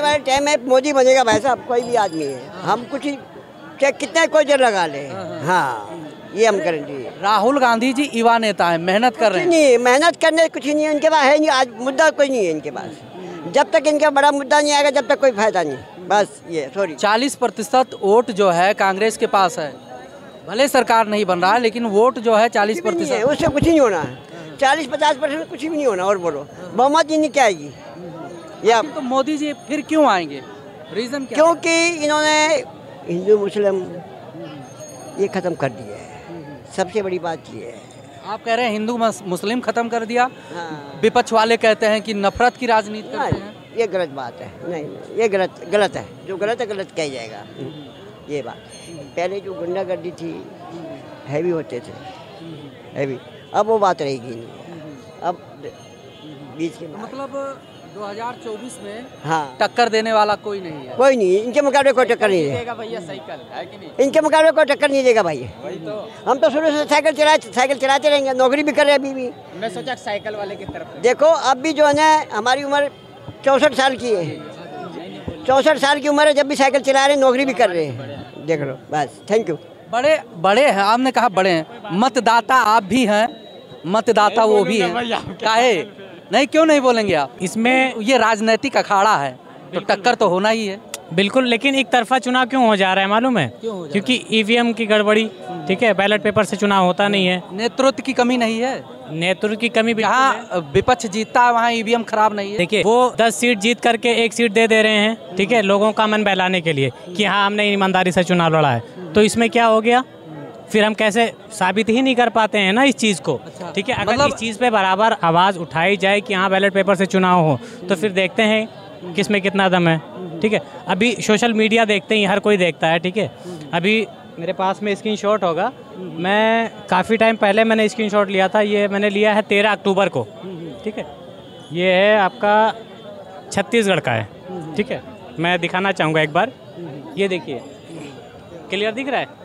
आने वाले टाइम में मोदी बनेगा भाई साहब, कोई भी आदमी है। हम कुछ चाहे कितना कोई जर लगा ले, हाँ ये हम गारंटी है। राहुल गांधी जी युवा नेता है, मेहनत कर रहे हैं। नहीं, मेहनत करने कुछ नहीं है उनके पास, है नहीं आज मुद्दा कोई नहीं है इनके पास। जब तक इनका बड़ा मुद्दा नहीं आएगा जब तक कोई फायदा नहीं, बस ये सॉरी। 40% वोट जो है कांग्रेस के पास है, भले सरकार नहीं बन रहा है लेकिन वोट जो है 40%, उससे कुछ नहीं होना है। 40-50% कुछ भी नहीं होना। और बोलो बहुमत ही नहीं क्या आएगी या तो मोदी जी फिर क्यों आएंगे, रीजन क्या? क्योंकि इन्होंने हिंदू मुस्लिम ये खत्म कर दिया है, सबसे बड़ी बात ये है। आप कह रहे हैं हिंदू मुस्लिम खत्म कर दिया, हाँ। विपक्ष वाले कहते हैं कि नफरत की राजनीति करते हैं। ये गलत बात है, नहीं ये गलत है। जो गलत है गलत कहा जाएगा। ये बात पहले जो गुंडागर्दी थी, हैवी होते थे हैवी, अब वो बात रहेगी नहीं। अब बीच के मतलब 2024 में हाँ टक्कर देने वाला कोई नहीं है। कोई नहीं, इनके मुकाबले कोई टक्कर नहीं देगा भैया, साइकिल है कि नहीं? इनके मुकाबले कोई टक्कर नहीं देगा भाई। हम तो शुरू से साइकिल चलाते रहेंगे, नौकरी भी कर रहे हैं अभी भी। मैं सोचा साइकिल वाले की तरफ। देखो अब भी जो है ना, हमारी उम्र 64 साल की है, 64 साल की उम्र है, जब भी साइकिल चला रहे हैं, नौकरी भी कर रहे हैं। देख लो बस, थैंक यू। बड़े हैं, आपने कहा बड़े हैं, मतदाता आप भी हैं, मतदाता वो भी हैं, काहे नहीं, क्यों नहीं बोलेंगे आप? इसमें ये राजनीतिक अखाड़ा है तो टक्कर तो होना ही है। बिल्कुल, लेकिन एक तरफा चुनाव क्यों हो जा रहा है मालूम है? क्योंकि ईवीएम की गड़बड़ी, ठीक है, बैलेट पेपर से चुनाव होता नहीं है। नेतृत्व की कमी नहीं है, नेतृत्व की कमी भी। जहाँ विपक्ष जीतता है वहाँ ईवीएम खराब नहीं है। देखिए वो 10 सीट जीत करके 1 सीट दे रहे हैं, ठीक है, लोगों का मन बहलाने के लिए कि हाँ हमने ईमानदारी से चुनाव लड़ा है। तो इसमें क्या हो गया, फिर हम कैसे साबित ही नहीं कर पाते हैं ना इस चीज़ को। ठीक है, अगर इस चीज़ पे बराबर आवाज़ उठाई जाए कि हाँ बैलेट पेपर से चुनाव हो, तो फिर देखते हैं किस में कितना दम है। ठीक है, अभी सोशल मीडिया देखते ही हर कोई देखता है। ठीक है, अभी मेरे पास में स्क्रीनशॉट होगा, मैं काफ़ी टाइम पहले मैंने स्क्रीनशॉट लिया था, ये मैंने लिया है 13 अक्टूबर को। ठीक है, ये है आपका छत्तीसगढ़ का है। ठीक है, मैं दिखाना चाहूँगा एक बार, ये देखिए क्लियर दिख रहा है।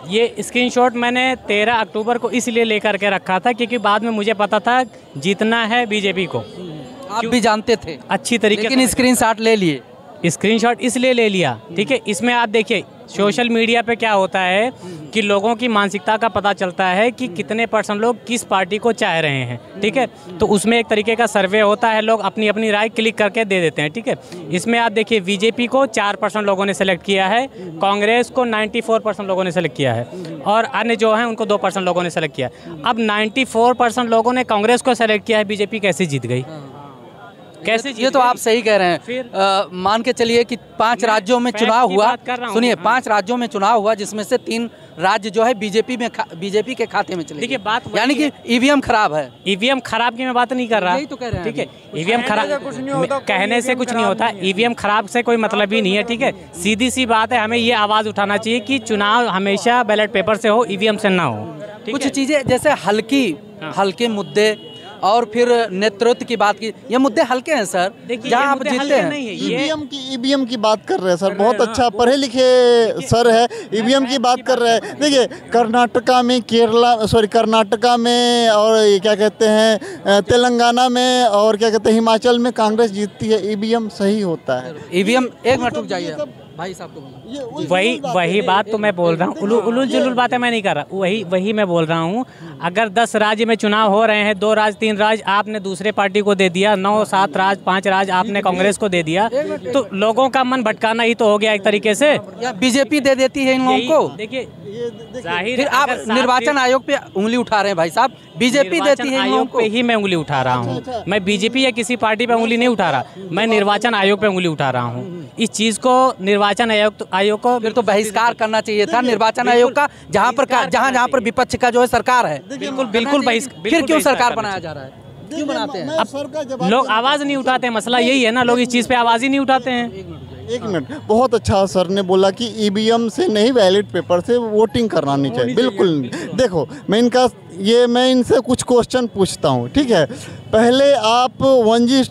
ये स्क्रीनशॉट मैंने 13 अक्टूबर को इसलिए लेकर के रखा था क्योंकि बाद में मुझे पता था जीतना है बीजेपी को। आप भी जानते थे अच्छी तरीके से, लेकिन स्क्रीनशॉट ले लिए। स्क्रीनशॉट इसलिए ले लिया। ठीक है, इसमें आप देखिए सोशल मीडिया पे क्या होता है कि लोगों की मानसिकता का पता चलता है कि कितने % लोग किस पार्टी को चाह रहे हैं। ठीक है, तो उसमें एक तरीके का सर्वे होता है, लोग अपनी अपनी राय क्लिक करके दे देते हैं। ठीक है, इसमें आप देखिए बीजेपी को 4% लोगों ने सेलेक्ट किया है, कांग्रेस को 94% लोगों ने सेलेक्ट किया है, और अन्य जो हैं उनको 2% लोगों ने सेलेक्ट किया। अब 94% लोगों ने कांग्रेस को सेलेक्ट किया है, बीजेपी कैसे जीत गई? कैसे? ये तो आप सही कह रहे हैं। फिर मान के चलिए कि 5 राज्यों में चुनाव हुआ, सुनिए 5 राज्यों में चुनाव हुआ जिसमें से 3 राज्य जो है बीजेपी के खाते में चले। देखिए बात यानी कि ईवीएम खराब है। ईवीएम खराब की मैं बात नहीं कर रहा, यही तो कह रहे हैं। ठीक है, ईवीएम खराब कहने से कुछ नहीं होता, ईवीएम खराब से कोई मतलब ही नहीं है। ठीक है, सीधी सी बात है, हमें ये आवाज़ उठाना चाहिए कि चुनाव हमेशा बैलेट पेपर से हो, ईवीएम से ना हो। कुछ चीज़ें जैसे हल्के मुद्दे और फिर नेतृत्व की बात की, ये मुद्दे हल्के हैं सर, जहाँ आप जीतते हैं। ईवीएम की बात कर रहे हैं सर, बहुत अच्छा पढ़े लिखे सर है, ईवीएम की बात कर रहे हैं। देखिए कर्नाटका में और क्या कहते हैं तेलंगाना में और क्या कहते हैं हिमाचल में कांग्रेस जीतती है, ईवीएम सही होता है। ईवीएम एक मिनट रुक जाइए भाई साहब को, वही बात तो मैं बोल रहा हूँ, उलूल जुलूल बातें मैं नहीं कर रहा, वही मैं बोल रहा हूँ। अगर 10 राज्य में चुनाव हो रहे हैं, 2 राज्य 3 राज्य आपने दूसरे पार्टी को दे दिया, 9 7 राज्य 5 राज्य आपने कांग्रेस को दे दिया, तो लोगों का मन भटकाना ही तो हो गया एक तरीके से। बीजेपी दे देती है इन लोगों को। देखिए जाहिर, फिर आप निर्वाचन आयोग पे उंगली उठा रहे हैं भाई साहब, बीजेपी देती है इन लोगों को। पे ही मैं उंगली उठा रहा हूँ, मैं बीजेपी या किसी पार्टी पे उंगली नहीं उठा रहा, मैं निर्वाचन आयोग पे उंगली उठा रहा हूँ। इस चीज को निर्वाचन आयोग को फिर तो बहिष्कार करना चाहिए था निर्वाचन आयोग का, जहाँ पर विपक्ष का जो है सरकार है। बिल्कुल फिर क्यों सरकार बनाया जा रहा है, क्यों बनाते हैं? अब लोग आवाज नहीं उठाते, मसला यही है ना, लोग इस चीज पे आवाज ही नहीं उठाते हैं। एक मिनट, बहुत अच्छा सर ने बोला कि ईवीएम से नहीं बैलेट पेपर से वोटिंग करानी चाहिए। बिल्कुल, देखो मैं इनसे कुछ क्वेश्चन पूछता हूँ। ठीक है, पहले आप 1G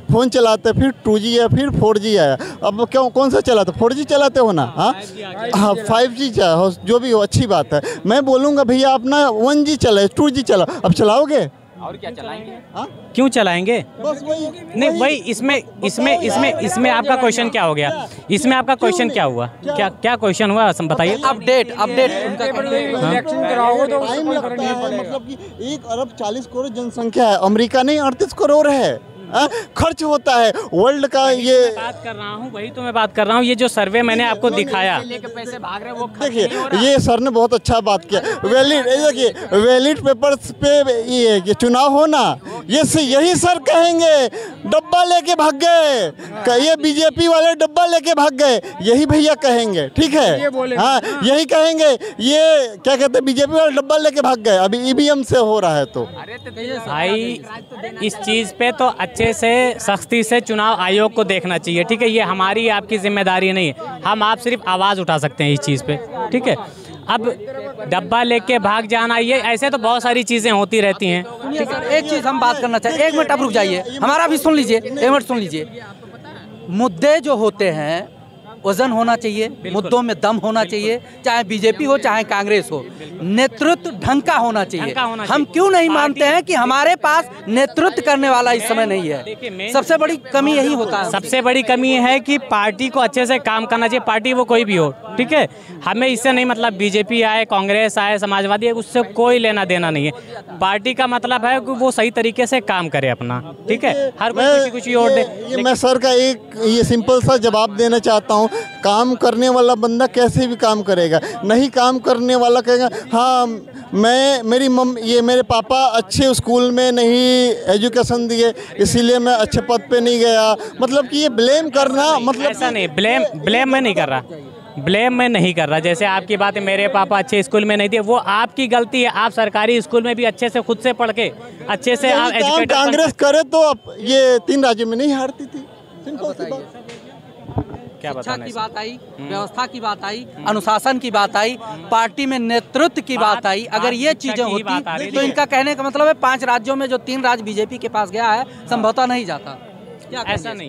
फ़ोन चलाते, फिर 2G है, फिर 4G आया, अब क्यों कौन सा चलाते? 4G चलाते हो ना? हाँ 5G जो भी हो, अच्छी बात है। मैं बोलूँगा भैया अपना 1G चलाए, 2G चलाओ, अब चलाओगे? और क्या चलाएंगे? हाँ क्यों चलाएंगे? बस वही नहीं वही इसमें आपका क्वेश्चन क्या हो गया? इसमें आपका क्वेश्चन क्या हुआ? क्या क्वेश्चन हुआ बताइए। अपडेट उनका टाइम लगता है, मतलब कि 1 अरब 40 करोड़ जनसंख्या है, अमेरिका नहीं 38 करोड़ है। खर्च होता है वर्ल्ड का। ये बात कर रहा हूँ, वही तो मैं बात कर रहा हूँ। ये जो सर्वे मैंने आपको दिखाया, पैसे भाग रहे वो देखिए, ये सर ने बहुत अच्छा बात किया। वैलिड, देखिए वैलिड पेपर्स पे ये चुनाव होना, यही सर कहेंगे डब्बा लेके भाग गए, ये बीजेपी वाले डब्बा लेके भाग गए, यही भैया कहेंगे, ठीक है। हाँ यही कहेंगे, ये क्या कहते हैं, बीजेपी वाले डब्बा लेके भाग गए। अभी ईवीएम से हो रहा है तो भाई इस चीज़ पे तो अच्छे से सख्ती से चुनाव आयोग को देखना चाहिए, ठीक है। ये हमारी आपकी जिम्मेदारी नहीं है, हम आप सिर्फ आवाज़ उठा सकते हैं इस चीज़ पे, ठीक है। अब डब्बा लेके भाग जाना, ये ऐसे तो बहुत सारी चीज़ें होती रहती हैं। एक चीज़ हम बात करना चाहें, 1 मिनट आप रुक जाइए, हमारा भी सुन लीजिए, 1 मिनट सुन लीजिए। मुद्दे जो होते हैं वजन होना चाहिए, मुद्दों में दम होना चाहिए, चाहे बीजेपी हो चाहे कांग्रेस हो, नेतृत्व ढंग का होना चाहिए। हम क्यों नहीं मानते हैं कि हमारे पास नेतृत्व करने वाला इस समय नहीं है? सबसे बड़ी कमी यही होता है। सबसे बड़ी कमी है कि पार्टी को अच्छे से काम करना चाहिए, पार्टी वो कोई भी हो, ठीक है। हमें इससे नहीं मतलब बीजेपी आए, कांग्रेस आए, समाजवादी आए, उससे कोई लेना देना नहीं है। पार्टी का मतलब है कि वो सही तरीके से काम करे अपना, ठीक है। हर कोई कुछ और दे। मैं सर का ये सिंपल सा जवाब देना चाहता हूँ। काम करने वाला बंदा कैसे भी काम करेगा, नहीं काम करने वाला कहेगा हाँ मेरे पापा अच्छे स्कूल में नहीं एजुकेशन दिए इसीलिए मैं अच्छे पद पे नहीं गया, मतलब कि ये ब्लेम करना, मतलब ऐसा नहीं। ब्लेम मैं नहीं कर रहा, जैसे आपकी बात है मेरे पापा अच्छे स्कूल में नहीं दिए, वो आपकी गलती है। आप सरकारी स्कूल में भी अच्छे से खुद से पढ़ के अच्छे से आप एजुकेटेड। कांग्रेस करे तो अब ये 3 राज्यों में नहीं हारती थी। सिंपल सी बात। शिक्षा की बात आई, व्यवस्था की बात आई, अनुशासन की बात आई, पार्टी में नेतृत्व की बात आई। अगर ये चीजें होती तो इनका कहने का मतलब है 5 राज्यों में जो 3 राज्य बीजेपी के पास गया है संभवतः नहीं जाता। ऐसा नहीं